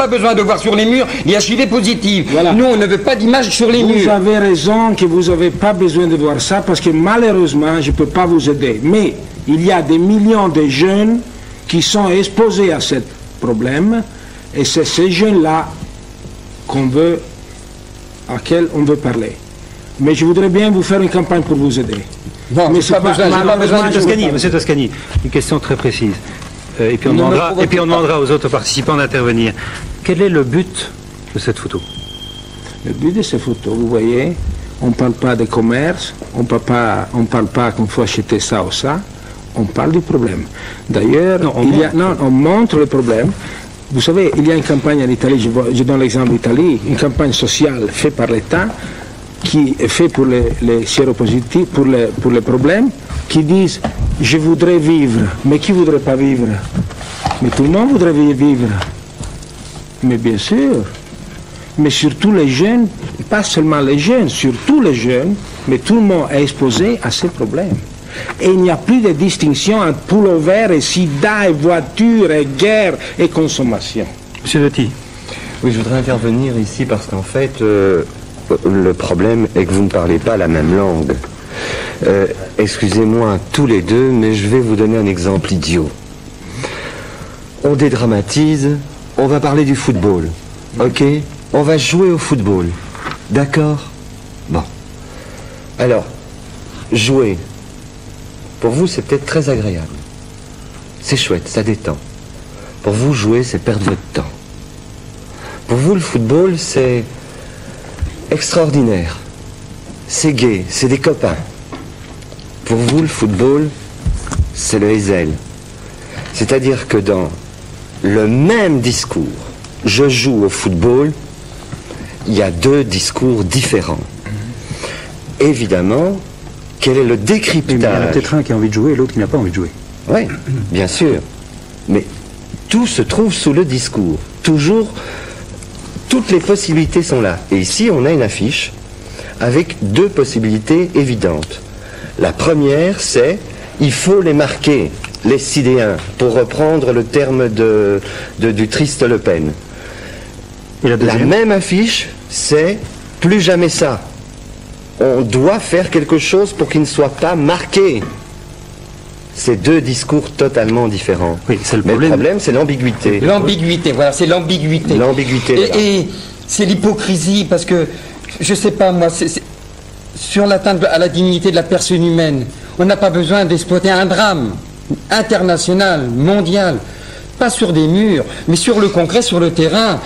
pas besoin de voir sur les murs des HIV positifs. Voilà. Nous, on ne veut pas d'image sur les murs. Vous avez raison que vous n'avez pas besoin de voir ça parce que malheureusement, je ne peux pas vous aider. Mais il y a des millions de jeunes qui sont exposés à ce problème et c'est ces jeunes-là auxquels on veut parler. Mais je voudrais bien vous faire une campagne pour vous aider. Non, mais c'est pas besoin. Monsieur Toscani, une question très précise. Et puis on demandera aux autres participants d'intervenir. Quel est le but de cette photo? Le but de cette photo, vous voyez, on ne parle pas de commerce, on ne parle pas qu'on faut acheter ça ou ça, on parle du problème. D'ailleurs, on montre le problème. Vous savez, il y a une campagne en Italie, je donne l'exemple d'Italie, une campagne sociale faite par l'État, qui est faite pour les séropositifs, pour les problèmes, qui disent « je voudrais vivre ». Mais qui ne voudrait pas vivre? Mais tout le monde voudrait vivre. Mais bien sûr. Mais surtout les jeunes, pas seulement les jeunes, surtout les jeunes, mais tout le monde est exposé à ces problèmes. Et il n'y a plus de distinction entre pullover et sida et voiture et guerre et consommation. Monsieur Lotti. Oui, je voudrais intervenir ici parce qu'en fait, le problème est que vous ne parlez pas la même langue. Excusez-moi tous les deux, mais je vais vous donner un exemple idiot. On dédramatise, on va parler du football, ok? On va jouer au football, d'accord? Bon. Alors, jouer, pour vous c'est peut-être très agréable. C'est chouette, ça détend. Pour vous, jouer, c'est perdre votre temps. Pour vous, le football, c'est extraordinaire. C'est gai, c'est des copains. Pour vous, le football, c'est le Hazel. C'est-à-dire que dans le même discours, je joue au football, il y a deux discours différents. Évidemment, quel est le décryptage? Il y en a peut-être un qui a envie de jouer et l'autre qui n'a pas envie de jouer. Oui, bien sûr. Mais tout se trouve sous le discours. Toujours, toutes les possibilités sont là. Et ici, on a une affiche avec deux possibilités évidentes. La première, c'est il faut les marquer, les sidéens, pour reprendre le terme du triste Le Pen. Et la même affiche, c'est plus jamais ça. On doit faire quelque chose pour qu'il ne soit pas marqué. C'est deux discours totalement différents. Oui, c'est le Mais problème. le problème, c'est l'ambiguïté. L'ambiguïté, voilà, c'est l'ambiguïté. L'ambiguïté. Et c'est l'hypocrisie, parce que, je sais pas moi, sur l'atteinte à la dignité de la personne humaine, on n'a pas besoin d'exploiter un drame international, mondial. Pas sur des murs, mais sur le concret, sur le terrain,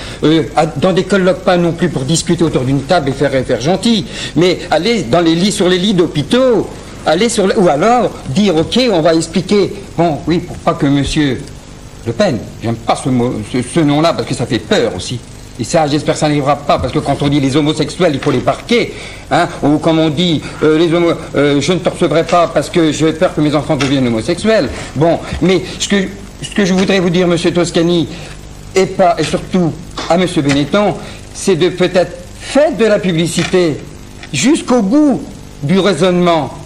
dans des colloques, pas non plus pour discuter autour d'une table et faire gentil, mais aller dans les lits, sur les lits d'hôpitaux, ou alors dire ok, on va expliquer. Bon, oui, pour pas que Monsieur Le Pen, j'aime pas ce nom-là parce que ça fait peur aussi. Et ça, j'espère que ça n'arrivera pas, parce que quand on dit les homosexuels, il faut les parquer, hein, ou comme on dit, je ne te recevrai pas parce que j'ai peur que mes enfants deviennent homosexuels. Bon, mais ce que je voudrais vous dire, Monsieur Toscani, et surtout à Monsieur Benetton, c'est de peut-être faire de la publicité jusqu'au bout du raisonnement,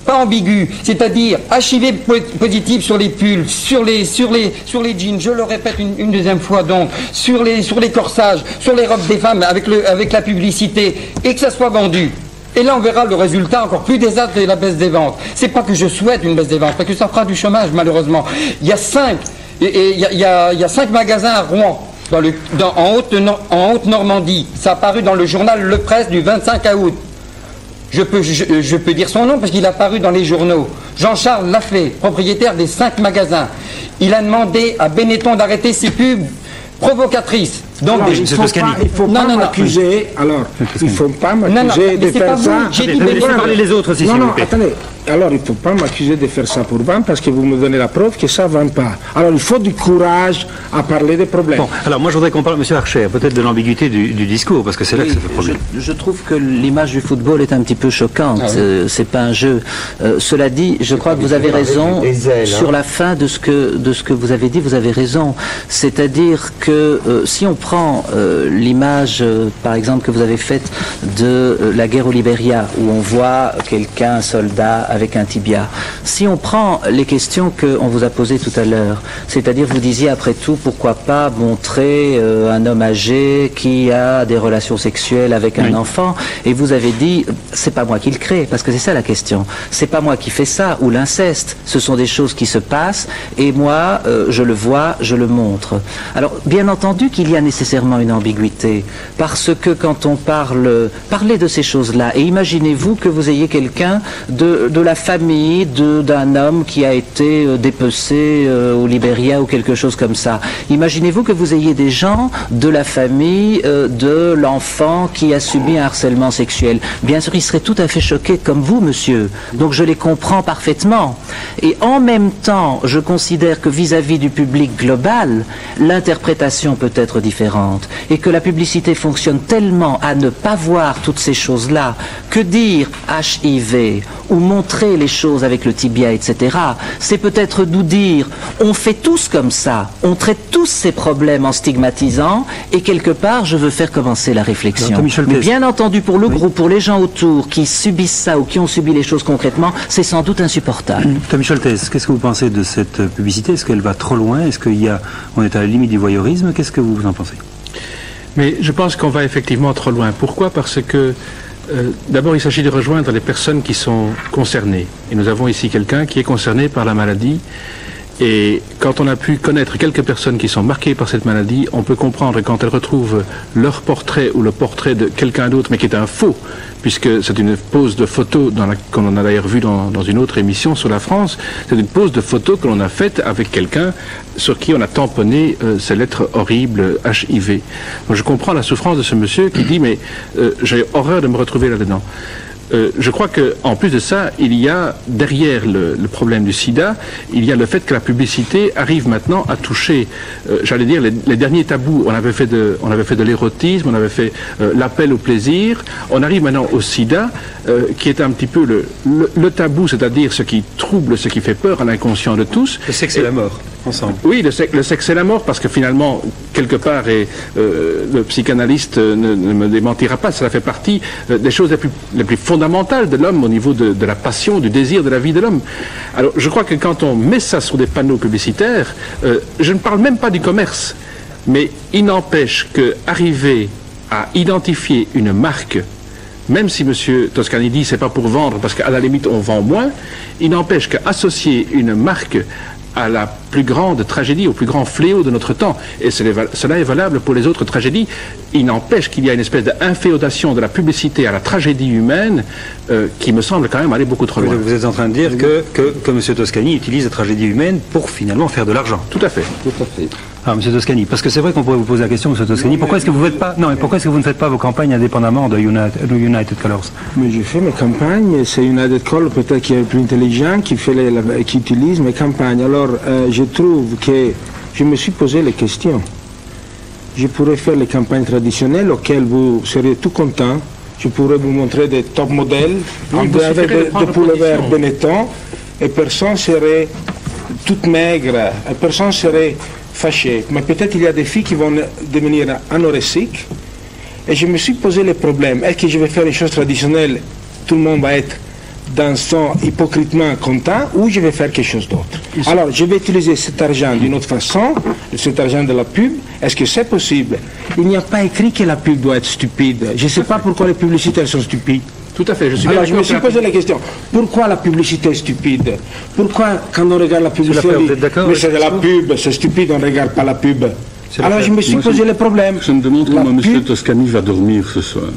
pas ambigu, c'est-à-dire HIV positif sur les pulls, sur les jeans, je le répète une deuxième fois donc, sur les corsages, sur les robes des femmes avec la publicité, et que ça soit vendu. Et là, on verra le résultat encore plus désastre de la baisse des ventes. C'est pas que je souhaite une baisse des ventes, parce que ça fera du chômage, malheureusement. Il y a 5 magasins à Rouen, en Haute-Normandie. Ça a paru dans le journal Le Presse du 25 août. Je peux dire son nom parce qu'il a paru dans les journaux. Jean-Charles Lafay, propriétaire des 5 magasins. Il a demandé à Benetton d'arrêter ses pubs provocatrices. Donc, il ne faut pas m'accuser. Alors, il ne faut pas m'accuser de faire ça. J'ai dit, laissez parler les autres aussi, s'il vous plaît. Attendez. Alors, il ne faut pas m'accuser de faire ça pour vendre parce que vous me donnez la preuve que ça ne vend pas. Alors, il faut du courage à parler des problèmes. Bon, alors moi, je voudrais qu'on parle, M. Archer, peut-être de l'ambiguïté du discours, parce que c'est là que ça fait problème. Je trouve que l'image du football est un petit peu choquante. C'est pas un jeu. Cela dit, je crois que vous avez raison sur la fin de ce que vous avez dit. Vous avez raison. C'est-à-dire que si on prend l'image, par exemple, que vous avez faite de la guerre au Libéria, où on voit un soldat avec un tibia. Si on prend les questions qu'on vous a posées tout à l'heure, c'est-à-dire vous disiez après tout pourquoi pas montrer un homme âgé qui a des relations sexuelles avec un enfant, et vous avez dit c'est pas moi qui le crée, parce que c'est ça la question, c'est pas moi qui fais ça, ou l'inceste, ce sont des choses qui se passent et moi je le vois, je le montre. Alors bien entendu qu'il y a nécessairement une ambiguïté, parce que quand on parlez de ces choses-là, et imaginez-vous que vous ayez quelqu'un de la famille d'un homme qui a été dépecé au Libéria ou quelque chose comme ça. Imaginez-vous que vous ayez des gens de la famille de l'enfant qui a subi un harcèlement sexuel. Bien sûr, ils seraient tout à fait choqués comme vous, monsieur. Donc je les comprends parfaitement. Et en même temps, je considère que vis-à-vis du public global, l'interprétation peut être différente. Et que la publicité fonctionne tellement à ne pas voir toutes ces choses-là, que dire HIV ou montrer les choses avec le tibia, etc., c'est peut-être nous dire, on fait tous comme ça, on traite tous ces problèmes en stigmatisant, et quelque part, je veux faire commencer la réflexion. Mais bien entendu, pour le groupe, pour les gens autour qui subissent ça ou qui ont subi les choses concrètement, c'est sans doute insupportable. Tommy Scholtes, qu'est-ce que vous pensez de cette publicité? Est-ce qu'elle va trop loin? Est-ce qu'on est à la limite du voyeurisme? Qu'est-ce que vous en pensez? Mais je pense qu'on va effectivement trop loin. Pourquoi? Parce que d'abord, il s'agit de rejoindre les personnes qui sont concernées. Et nous avons ici quelqu'un qui est concerné par la maladie. Et quand on a pu connaître quelques personnes qui sont marquées par cette maladie, on peut comprendre quand elles retrouvent leur portrait ou le portrait de quelqu'un d'autre, mais qui est un faux, puisque c'est une pose de photo qu'on a d'ailleurs vu dans une autre émission sur la France, c'est une pose de photo que l'on a faite avec quelqu'un sur qui on a tamponné ces lettres horribles HIV. Donc je comprends la souffrance de ce monsieur qui dit mais j'ai horreur de me retrouver là-dedans. Je crois qu'en plus de ça, il y a derrière le problème du sida, il y a le fait que la publicité arrive maintenant à toucher, j'allais dire, les derniers tabous. On avait fait de l'érotisme, on avait fait l'appel au plaisir. On arrive maintenant au sida, qui est un petit peu le tabou, c'est-à-dire ce qui trouble, ce qui fait peur à l'inconscient de tous. Le sexe et la mort, ensemble. Oui, le sexe et la mort, parce que finalement, quelque part, et le psychanalyste ne me démentira pas, ça fait partie des choses les plus fondamentales de l'homme au niveau de la passion, du désir de la vie de l'homme. Alors, je crois que quand on met ça sur des panneaux publicitaires, je ne parle même pas du commerce, mais il n'empêche qu'arriver à identifier une marque, même si M. Toscani dit c'est pas pour vendre, parce qu'à la limite on vend moins, il n'empêche qu'associer une marque à la plus grande tragédie, au plus grand fléau de notre temps, et cela est valable pour les autres tragédies, il n'empêche qu'il y a une espèce d'inféodation de la publicité à la tragédie humaine qui me semble quand même aller beaucoup trop loin. Vous êtes en train de dire que M. Toscani utilise la tragédie humaine pour finalement faire de l'argent. Tout à fait. Tout à fait. Alors, M. Toscani, parce que c'est vrai qu'on pourrait vous poser la question, M. Toscani, pourquoi est-ce que vous ne faites pas vos campagnes indépendamment de United Colors? Mais je fais mes campagnes, c'est United Colors peut-être qui est le plus intelligent, qui utilise mes campagnes. Alors, je trouve que je me suis posé les questions. Je pourrais faire les campagnes traditionnelles auxquelles vous seriez tout content. Je pourrais vous montrer des top modèles avec des pullovers Benetton et personne serait toute maigre, et personne serait fâché. Mais peut-être il y a des filles qui vont devenir anorexiques. Et je me suis posé le problème. Est-ce que je vais faire les choses traditionnelles, tout le monde va être dans son hypocritement content, ou je vais faire quelque chose d'autre? Alors, je vais utiliser cet argent d'une autre façon, cet argent de la pub. Est-ce que c'est possible? Il n'y a pas écrit que la pub doit être stupide. Je ne sais pas pourquoi les publicitaires sont stupides. Tout à fait. Alors, je me suis posé la question. Pourquoi la publicité est stupide? Pourquoi, quand on regarde la publicité, on dit, mais c'est de la pub, c'est stupide, on ne regarde pas la pub. Alors, je me suis posé le problème. Je me demande comment M. Toscani va dormir ce soir.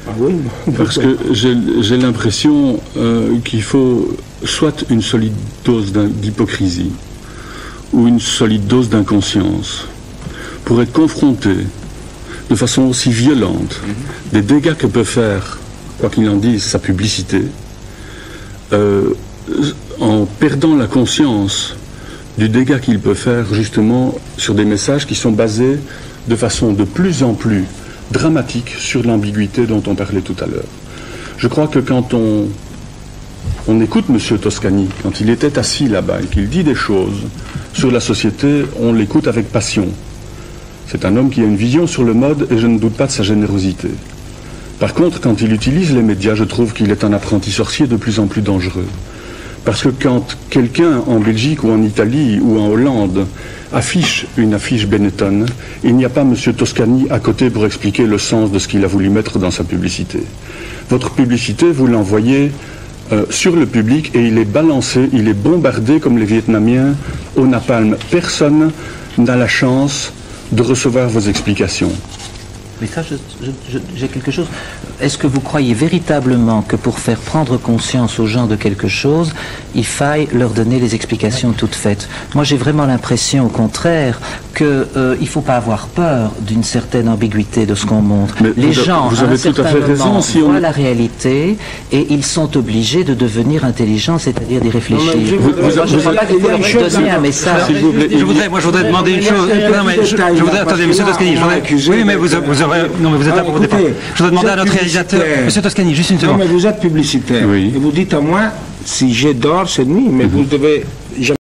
Ah oui, parce que j'ai l'impression qu'il faut soit une solide dose d'hypocrisie ou une solide dose d'inconscience pour être confronté de façon aussi violente des dégâts que peut faire, quoi qu'il en dise, sa publicité, en perdant la conscience du dégât qu'il peut faire justement sur des messages qui sont basés de façon de plus en plus dramatique sur l'ambiguïté dont on parlait tout à l'heure. Je crois que quand on écoute M. Toscani, quand il était assis là-bas et qu'il dit des choses sur la société, on l'écoute avec passion. C'est un homme qui a une vision sur le mode et je ne doute pas de sa générosité. Par contre, quand il utilise les médias, je trouve qu'il est un apprenti sorcier de plus en plus dangereux. Parce que quand quelqu'un en Belgique ou en Italie ou en Hollande affiche une affiche Benetton, il n'y a pas M. Toscani à côté pour expliquer le sens de ce qu'il a voulu mettre dans sa publicité. Votre publicité, vous l'envoyez sur le public et il est balancé, il est bombardé comme les Vietnamiens au napalm. Personne n'a la chance de recevoir vos explications. Mais ça, j'ai quelque chose. Est-ce que vous croyez véritablement que pour faire prendre conscience aux gens de quelque chose, il faille leur donner les explications toutes faites? Moi, j'ai vraiment l'impression, au contraire, qu'il ne faut pas avoir peur d'une certaine ambiguïté de ce qu'on montre. Mais les gens, vous avez tout à fait raison, si voient la réalité et ils sont obligés de devenir intelligents, c'est-à-dire d'y réfléchir. Je ne crois pas qu'il faut leur donner un message. Je voudrais demander une chose. Non, mais je voudrais, attendez, M. Toscani, oui, mais vous êtes là pour vous défendre. Je voudrais demander à notre réalisateur, M. Toscani, juste une seconde. Non, mais vous êtes publicitaire. Oui. Et vous dites à moi, si j'ai d'or cette nuit, mais vous devez